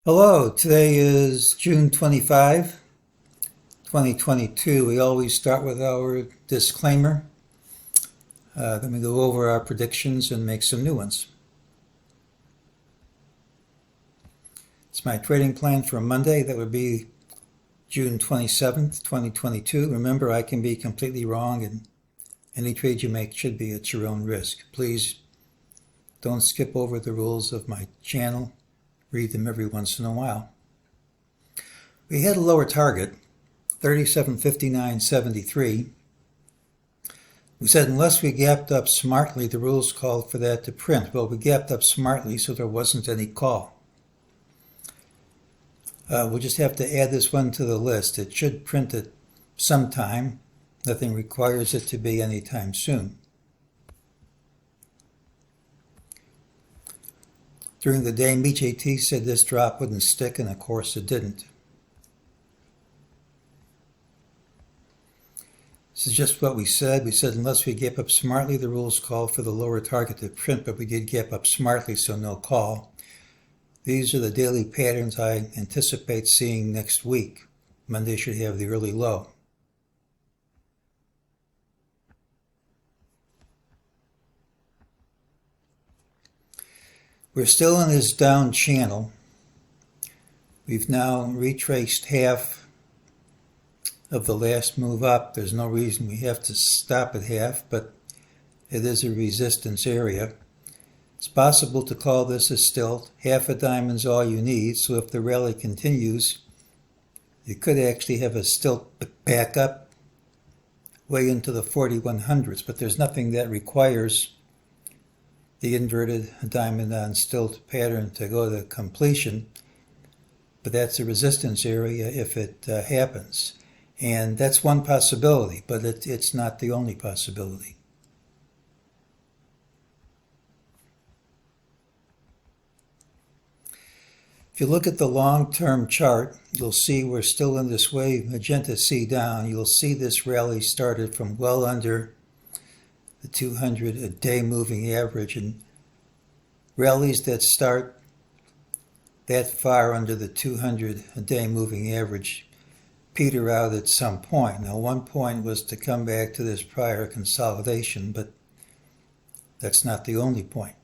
Hello, today is June 25, 2022. We always start with our disclaimer. Then we go over our predictions and make some new ones. It's my trading plan for Monday. That would be June 27th, 2022. Remember, I can be completely wrong, and any trade you make should be at your own risk. Please don't skip over the rules of my channel. Read them every once in a while. We had a lower target, 37.59.73. We said unless we gapped up smartly, the rules called for that to print. Well, we gapped up smartly, so there wasn't any call. We'll just have to add this one to the list. It should print at some time. Nothing requires it to be anytime soon. During the day, MEJT said this drop wouldn't stick, and of course it didn't. This is just what we said. We said unless we gap up smartly, the rules call for the lower target to print, but we did gap up smartly, so no call. These are the daily patterns I anticipate seeing next week. Monday should have the early low. We're still in this down channel. We've now retraced half of the last move up. There's no reason we have to stop at half, but it is a resistance area. It's possible to call this a stilt. Half a diamond's all you need, so if the rally continues, you could actually have a stilt back up way into the 4100s, but there's nothing that requires the inverted diamond on stilt pattern to go to completion, but that's a resistance area if it happens. And that's one possibility, but it's not the only possibility. If you look at the long-term chart, you'll see we're still in this wave, magenta C down. You'll see this rally started from well under the 200-a-day moving average, and rallies that start that far under the 200-a-day moving average peter out at some point. Now, one point was to come back to this prior consolidation, but that's not the only point.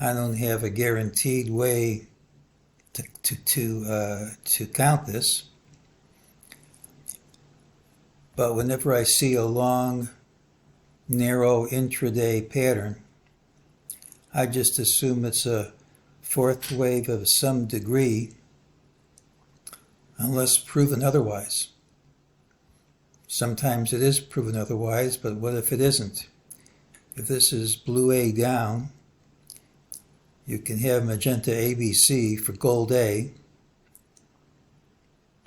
I don't have a guaranteed way to count this. But whenever I see a long, narrow intraday pattern, I just assume it's a fourth wave of some degree, unless proven otherwise. Sometimes it is proven otherwise, but what if it isn't? If this is blue A down, you can have magenta ABC for gold A.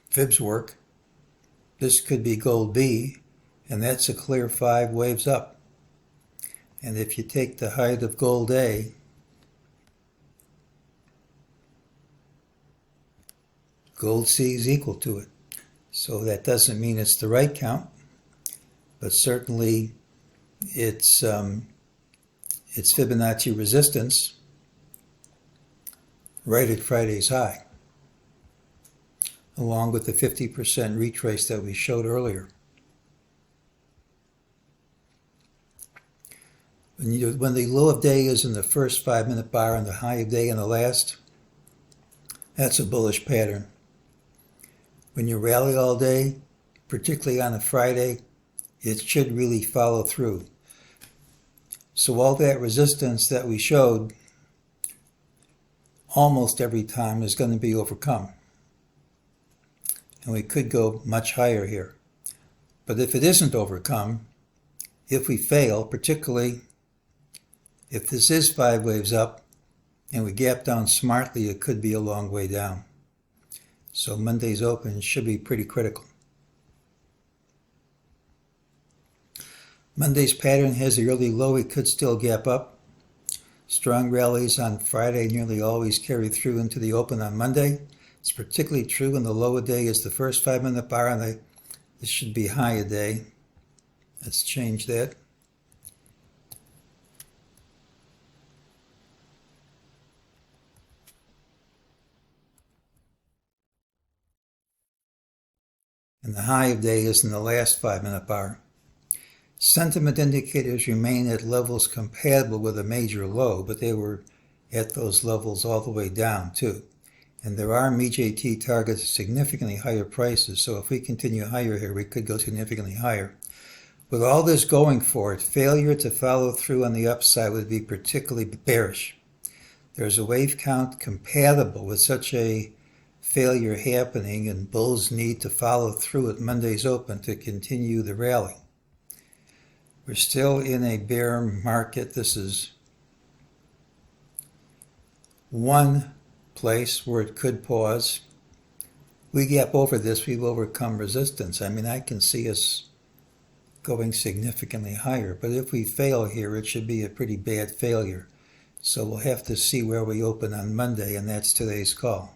Fibs work. This could be gold B, and that's a clear 5 waves up. And if you take the height of gold A, gold C is equal to it. So that doesn't mean it's the right count, but certainly it's Fibonacci resistance right at Friday's high, along with the 50% retrace that we showed earlier. When the low of day is in the first 5-minute bar and the high of day in the last, that's a bullish pattern. When you rally all day, particularly on a Friday, it should really follow through. So all that resistance that we showed almost every time is going to be overcome. And we could go much higher here. But if it isn't overcome, if we fail, particularly if this is 5 waves up and we gap down smartly, it could be a long way down. So Monday's open should be pretty critical. Monday's pattern has the early low. It could still gap up. Strong rallies on Friday nearly always carry through into the open on Monday. It's particularly true when the low a day is the first 5-minute bar, and this should be high a day. Let's change that. and the high of day is in the last 5-minute bar. Sentiment indicators remain at levels compatible with a major low, but they were at those levels all the way down too. And there are MEJT targets at significantly higher prices, so if we continue higher here, we could go significantly higher. With all this going for it, failure to follow through on the upside would be particularly bearish. There's a wave count compatible with such a failure happening, and bulls need to follow through at Monday's open to continue the rally. We're still in a bear market. This is one place where it could pause. We gap over this, we will overcome resistance. I mean, I can see us going significantly higher, but if we fail here, it should be a pretty bad failure. So we'll have to see where we open on Monday, and that's today's call.